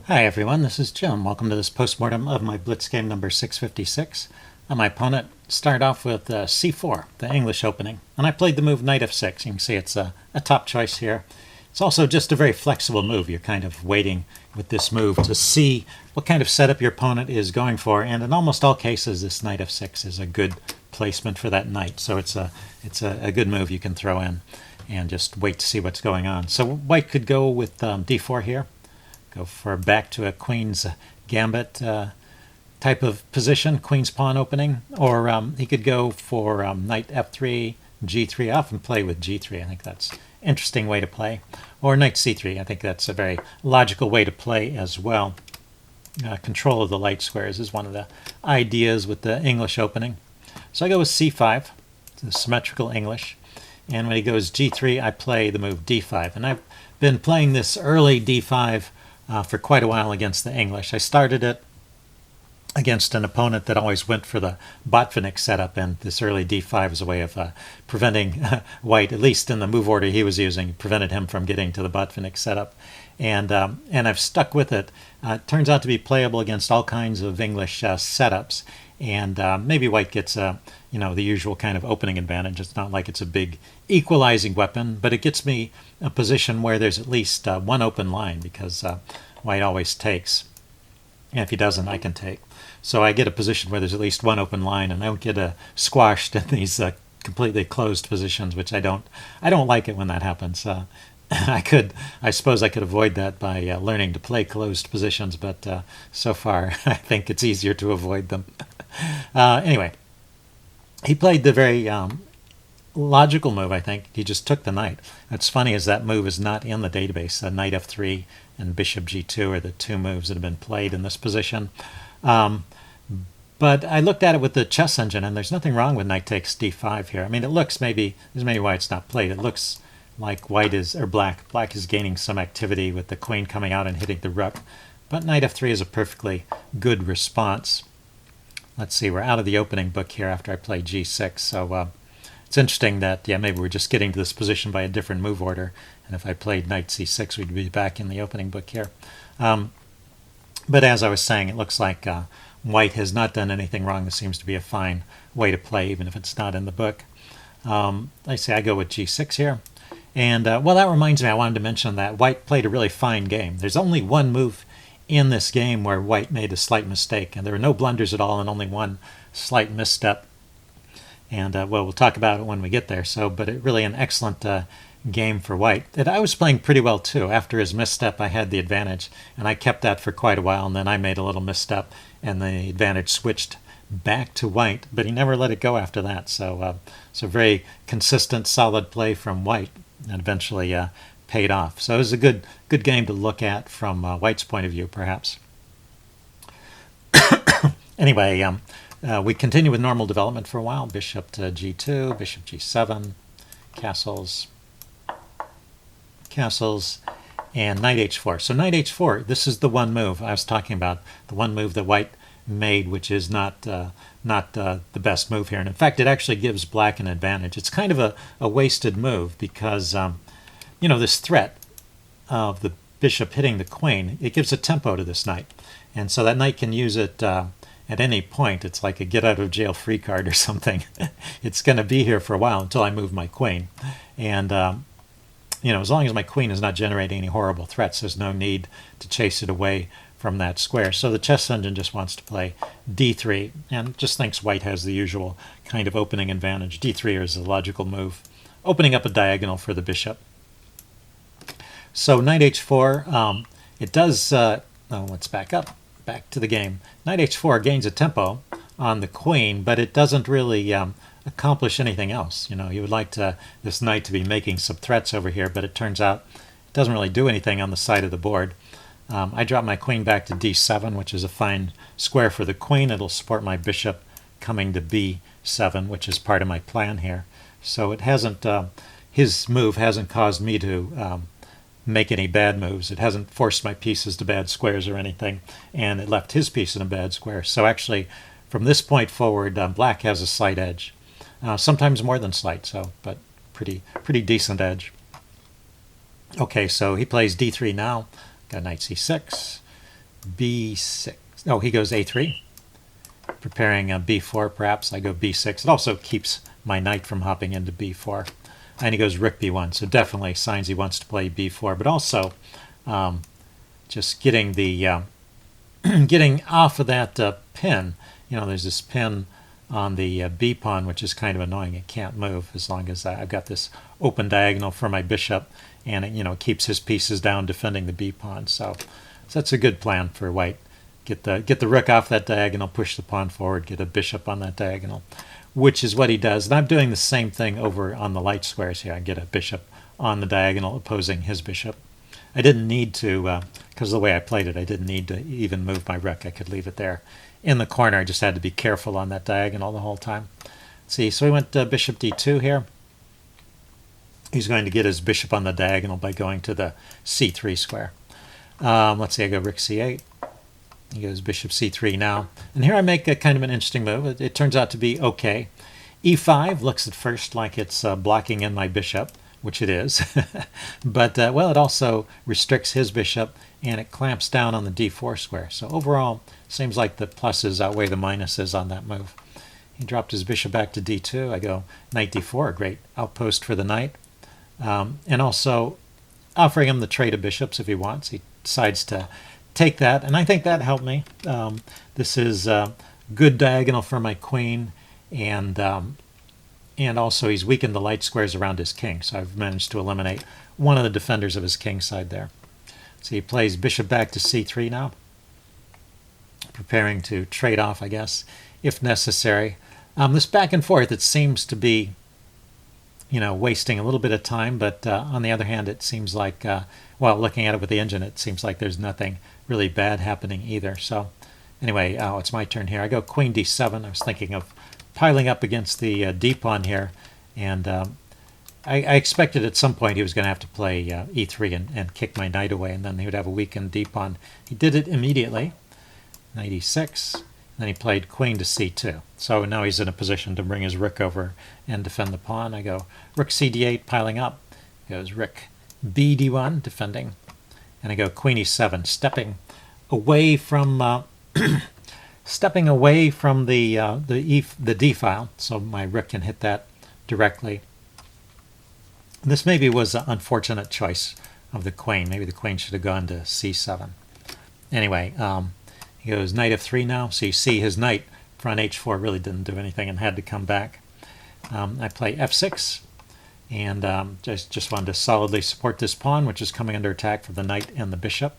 Hi everyone, this is Jim. Welcome to this postmortem of my Blitz game number 656. My opponent started off with c4, the English opening, and I played the move knight f6. You can see it's a top choice here. It's also just a very flexible move. You're kind of waiting with this move to see what kind of setup your opponent is going for, and in almost all cases this knight f6 is a good placement for that knight, so it's a good move you can throw in and just wait to see what's going on. So white could go with d4 here. Go for back to a queen's gambit type of position, queen's pawn opening, or he could go for knight f3, g3. I often play with g3. I think that's an interesting way to play. Or knight c3. I think that's a very logical way to play as well. Control of the light squares is one of the ideas with the English opening. So I go with c5, the symmetrical English. And when he goes g3, I play the move d5. And I've been playing this early d5 for quite a while against the English. I started it against an opponent that always went for the Botvinnik setup, and this early d5 is a way of preventing white, at least in the move order he was using, prevented him from getting to the Botvinnik setup. And I've stuck with it. It turns out to be playable against all kinds of English setups, and maybe white gets the usual kind of opening advantage. It's not like it's a big equalizing weapon, but it gets me a position where there's at least one open line, because white always takes, and if he doesn't, I can take. So I get a position where there's at least one open line, and I don't get squashed in these completely closed positions, which I don't like it when that happens. I suppose I could avoid that by learning to play closed positions, but so far I think it's easier to avoid them. Anyway, he played the very logical move, I think. He just took the knight. What's funny is that move is not in the database. Knight f3 and bishop g2 are the two moves that have been played in this position. But I looked at it with the chess engine, and there's nothing wrong with knight takes d5 here. I mean, it looks maybe why it's not played. It looks like black is gaining some activity with the queen coming out and hitting the rook. But knight f3 is a perfectly good response. Let's see, we're out of the opening book here after I play g6, so it's interesting that, maybe we're just getting to this position by a different move order, and if I played knight c6, we'd be back in the opening book here. But as I was saying, it looks like white has not done anything wrong. This seems to be a fine way to play, even if it's not in the book. I say I go with g6 here. And, well, that reminds me, I wanted to mention that white played a really fine game. There's only one move in this game where white made a slight mistake, and there were no blunders at all and only one slight misstep. And, well, we'll talk about it when we get there. But it really an excellent game for white. And I was playing pretty well, too. After his misstep, I had the advantage, and I kept that for quite a while, and then I made a little misstep, and the advantage switched back to white, but he never let it go after that. So very consistent, solid play from white, and eventually paid off. So it was a good game to look at from white's point of view, perhaps. Anyway, we continue with normal development for a while. Bishop to g2, bishop g7, castles, and knight h4. So knight h4, this is the one move I was talking about, the one move that white made, which is not the best move here. And in fact, it actually gives black an advantage. It's kind of a wasted move because, this threat of the bishop hitting the queen, it gives a tempo to this knight. And so that knight can use it at any point. It's like a get-out-of-jail-free card or something. It's going to be here for a while until I move my queen. And, as long as my queen is not generating any horrible threats, there's no need to chase it away from that square. So the chess engine just wants to play d3 and just thinks white has the usual kind of opening advantage. d3 is a logical move, opening up a diagonal for the bishop. So knight h4, it does, let's back to the game. Knight h4 gains a tempo on the queen, but it doesn't really accomplish anything else. You would like this knight to be making some threats over here, but it turns out it doesn't really do anything on the side of the board. I drop my queen back to d7, which is a fine square for the queen. It'll support my bishop coming to b7, which is part of my plan here. So it hasn't, his move hasn't caused me to make any bad moves. It hasn't forced my pieces to bad squares or anything, and it left his piece in a bad square. So actually, from this point forward, black has a slight edge. Sometimes more than slight, but pretty decent edge. Okay, so he plays d3 now. Got knight c6, b6. Oh, he goes a3, preparing a b4 perhaps. I go b6. It also keeps my knight from hopping into b4. And he goes rook b1, so definitely signs he wants to play b4, but also just getting the getting off of that pin. You know, there's this pin on the b pawn, which is kind of annoying. It can't move as long as I've got this open diagonal for my bishop, and it, you know, keeps his pieces down defending the b pawn. So that's a good plan for white. Get the rook off that diagonal, push the pawn forward, get a bishop on that diagonal, which is what he does. And I'm doing the same thing over on the light squares here. I get a bishop on the diagonal opposing his bishop. I didn't need to, because of the way I played it, I didn't need to even move my rook. I could leave it there in the corner. I just had to be careful on that diagonal the whole time. See, so we went bishop d2 here. He's going to get his bishop on the diagonal by going to the c3 square. Let's see, I go rook c8. He goes bishop c3 now. And here I make a kind of an interesting move. It turns out to be okay. e5 looks at first like it's blocking in my bishop, which it is. But, well, it also restricts his bishop, and it clamps down on the d4 square. So overall, seems like the pluses outweigh the minuses on that move. He dropped his bishop back to d2. I go knight d4, a great outpost for the knight. And also offering him the trade of bishops if he wants. He decides to take that, and I think that helped me. This is a good diagonal for my queen, and also he's weakened the light squares around his king, so I've managed to eliminate one of the defenders of his king side there. So he plays bishop back to c3 now, preparing to trade off, I guess, if necessary. This back and forth, it seems to be, you know, wasting a little bit of time, but on the other hand, it seems like, well, looking at it with the engine, it seems like there's nothing really bad happening either. So anyway, it's my turn here. I go queen d7. I was thinking of piling up against the d pawn here, and I expected at some point he was going to have to play e3 and kick my knight away, and then he would have a weakened d pawn. He did it immediately. Knight e6. Then he played queen to c2. So now he's in a position to bring his rook over and defend the pawn. I go rook c d8, piling up. Goes rook b d1, defending. And I go queen e7, stepping away from the d file, so my rook can hit that directly. This maybe was an unfortunate choice of the queen. Maybe the queen should have gone to c7. Anyway, he goes knight f3 now, so you see his knight front h4 really didn't do anything and had to come back. I play f6, and just wanted to solidly support this pawn, which is coming under attack from the knight and the bishop.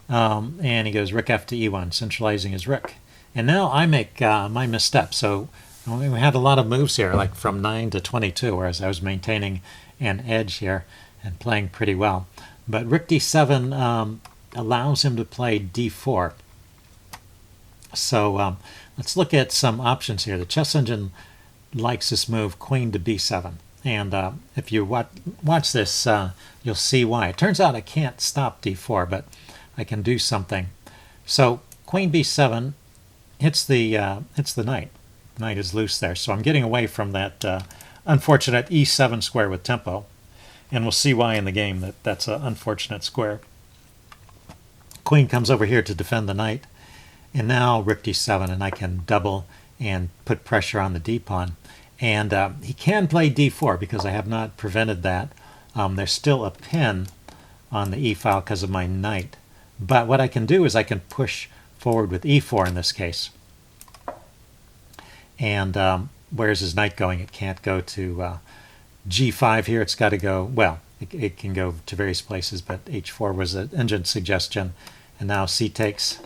And he goes rook f to e1, centralizing his rook. And now I make my misstep. So we had a lot of moves here, like from 9 to 22, whereas I was maintaining an edge here and playing pretty well. But rook d7 allows him to play d4. So let's look at some options here. The chess engine likes this move, queen to b7. And if you watch this, you'll see why. It turns out I can't stop d4, but I can do something. So queen b7 hits the knight. Knight is loose there. So I'm getting away from that unfortunate e7 square with tempo. And we'll see why in the game that's an unfortunate square. Queen comes over here to defend the knight. And now rook d7, and I can double and put pressure on the d-pawn. And he can play d4 because I have not prevented that. There's still a pin on the e-file because of my knight. But what I can do is I can push forward with e4 in this case. And where's his knight going? It can't go to g5 here. It's got to go, well, it can go to various places, but h4 was an engine suggestion. And now c takes,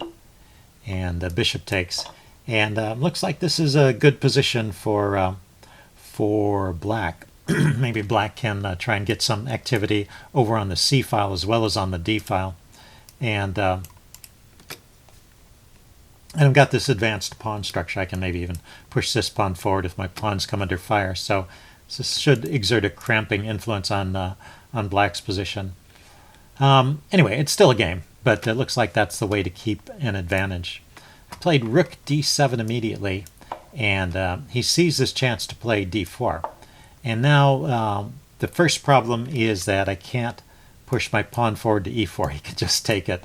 and bishop takes. And looks like this is a good position for black. Maybe black can try and get some activity over on the c file as well as on the d file. And I've got this advanced pawn structure. I can maybe even push this pawn forward if my pawns come under fire. So this should exert a cramping influence on black's position. Anyway, it's still a game, but it looks like that's the way to keep an advantage. I played rook d7 immediately, and he sees this chance to play d4. And now the first problem is that I can't push my pawn forward to e4. He can just take it.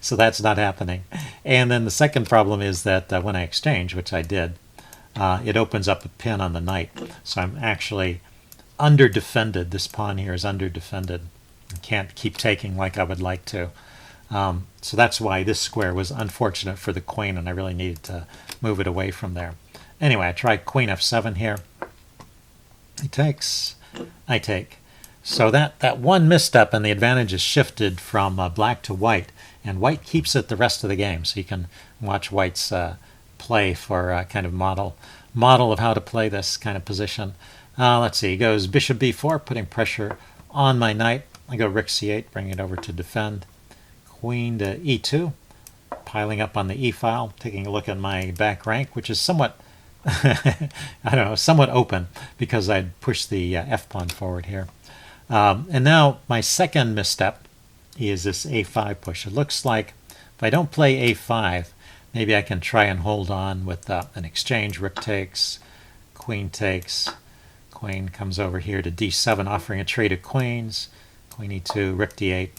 So that's not happening. And then the second problem is that when I exchange, which I did, it opens up a pin on the knight. So I'm actually under-defended. This pawn here is under-defended. I can't keep taking like I would like to. So that's why this square was unfortunate for the queen, and I really needed to move it away from there. Anyway, I tried queen f7 here. He takes. I take. So that one misstep and the advantage is shifted from black to white, and white keeps it the rest of the game. So you can watch white's play for kind of model of how to play this kind of position. Let's see. He goes bishop b4, putting pressure on my knight. I go rook c8, bringing it over to defend. Queen to e2, piling up on the e file. Taking a look at my back rank, which is somewhat I don't know, somewhat open because I'd pushed the f pawn forward here. And now my second misstep is this a5 push. It looks like if I don't play a5, maybe I can try and hold on with an exchange. Rook takes, queen, queen comes over here to d7, offering a trade of queens. Queen e2, rook d8.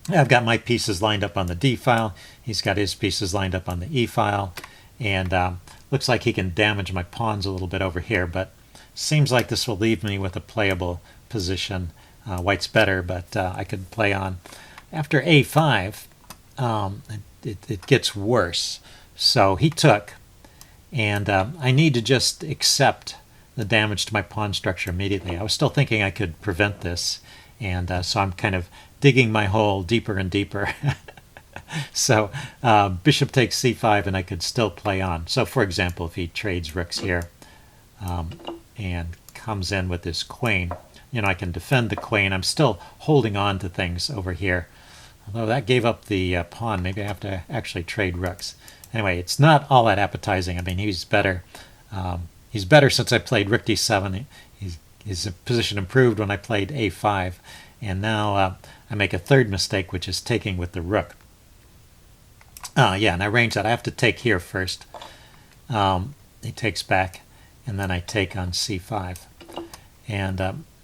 I've got my pieces lined up on the d file. He's got his pieces lined up on the e file. And looks like he can damage my pawns a little bit over here, but seems like this will leave me with a playable position. White's better, but I could play on. After a5, it gets worse. So he took, and I need to just accept the damage to my pawn structure immediately. I was still thinking I could prevent this, and so I'm kind of digging my hole deeper and deeper. So bishop takes c5, and I could still play on. So for example, if he trades rooks here and comes in with this queen, you know, I can defend the queen. I'm still holding on to things over here. Although that gave up the pawn, maybe I have to actually trade rooks. Anyway, it's not all that appetizing. I mean, he's better. He's better since I played rook d7. His position improved when I played a5. And now I make a third mistake, which is taking with the rook. Yeah, and I range that. I have to take here first. He takes back, and then I take on c5. And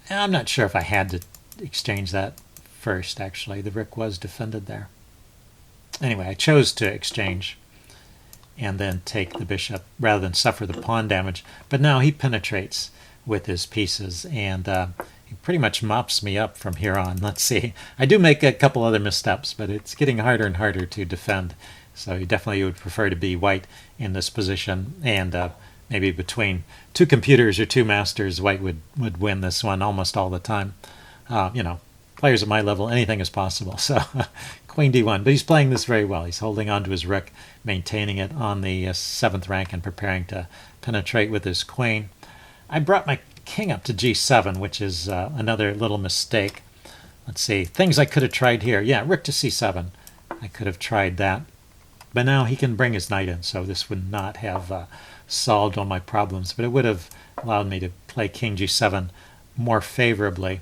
I'm not sure if I had to exchange that first, actually. The rook was defended there. Anyway, I chose to exchange and then take the bishop rather than suffer the pawn damage. But now he penetrates with his pieces, and he pretty much mops me up from here on. Let's see. I do make a couple other missteps, but it's getting harder and harder to defend. So you definitely would prefer to be white in this position, and maybe between two computers or two masters, white would win this one almost all the time. You know, players at my level, anything is possible. So queen d1, but he's playing this very well. He's holding on to his rook, maintaining it on the 7th rank, and preparing to penetrate with his queen. I brought my king up to g7, which is another little mistake. Let's see, things I could have tried here. Yeah, rook to c7. I could have tried that. But now he can bring his knight in, so this would not have solved all my problems. But it would have allowed me to play king g7 more favorably.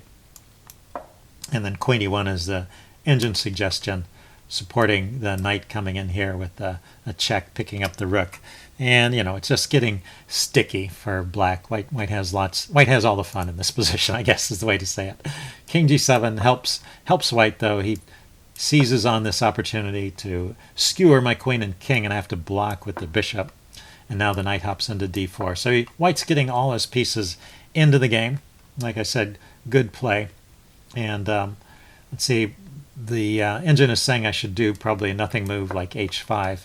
And then queen e1 is the engine suggestion, supporting the knight coming in here with a check, picking up the rook. And, you know, it's just getting sticky for black. White has all the fun in this position, I guess is the way to say it. King g7 helps white, though. He seizes on this opportunity to skewer my queen and king, and I have to block with the bishop. And now the knight hops into d4. So white's getting all his pieces into the game. Like I said, good play. And let's see, the engine is saying I should do probably a nothing move like h5.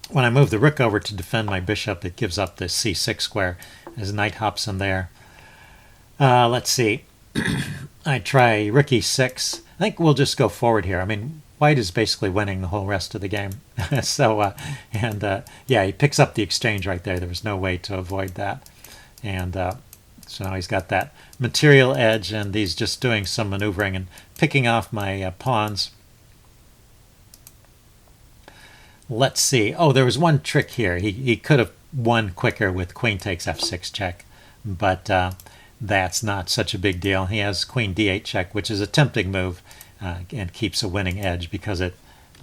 When I move the rook over to defend my bishop, it gives up the c6 square as knight hops in there. Let's see. I try rook e6. I think we'll just go forward here. I mean, white is basically winning the whole rest of the game. So, yeah, he picks up the exchange right there. There was no way to avoid that. And so now he's got that material edge, and he's just doing some maneuvering and picking off my pawns. Let's see. Oh, there was one trick here. He could have won quicker with queen takes f6 check, but that's not such a big deal. He has queen d8 check, which is a tempting move, and keeps a winning edge because the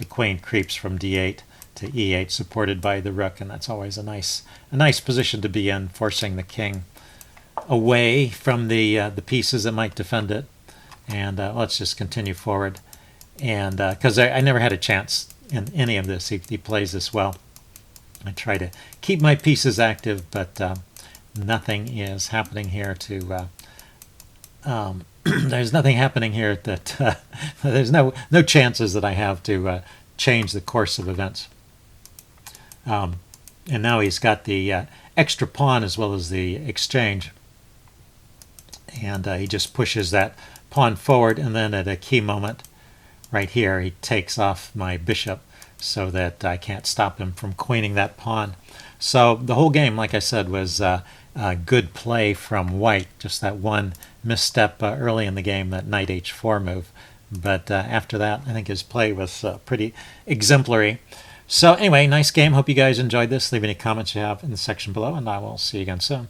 queen creeps from d8 to e8, supported by the rook, and that's always a nice position to be in, forcing the king away from the pieces that might defend it. And let's just continue forward. and because I never had a chance in any of this. He plays this well. I try to keep my pieces active, but nothing is happening here to there's nothing happening here that there's no chances that I have to change the course of events. And now he's got the extra pawn as well as the exchange, and he just pushes that pawn forward, and then at a key moment right here he takes off my bishop so that I can't stop him from queening that pawn. So the whole game, like I said, was good play from white. Just that one misstep early in the game, that knight h4 move. But after that, I think his play was pretty exemplary. So anyway, nice game. Hope you guys enjoyed this. Leave any comments you have in the section below, and I will see you again soon.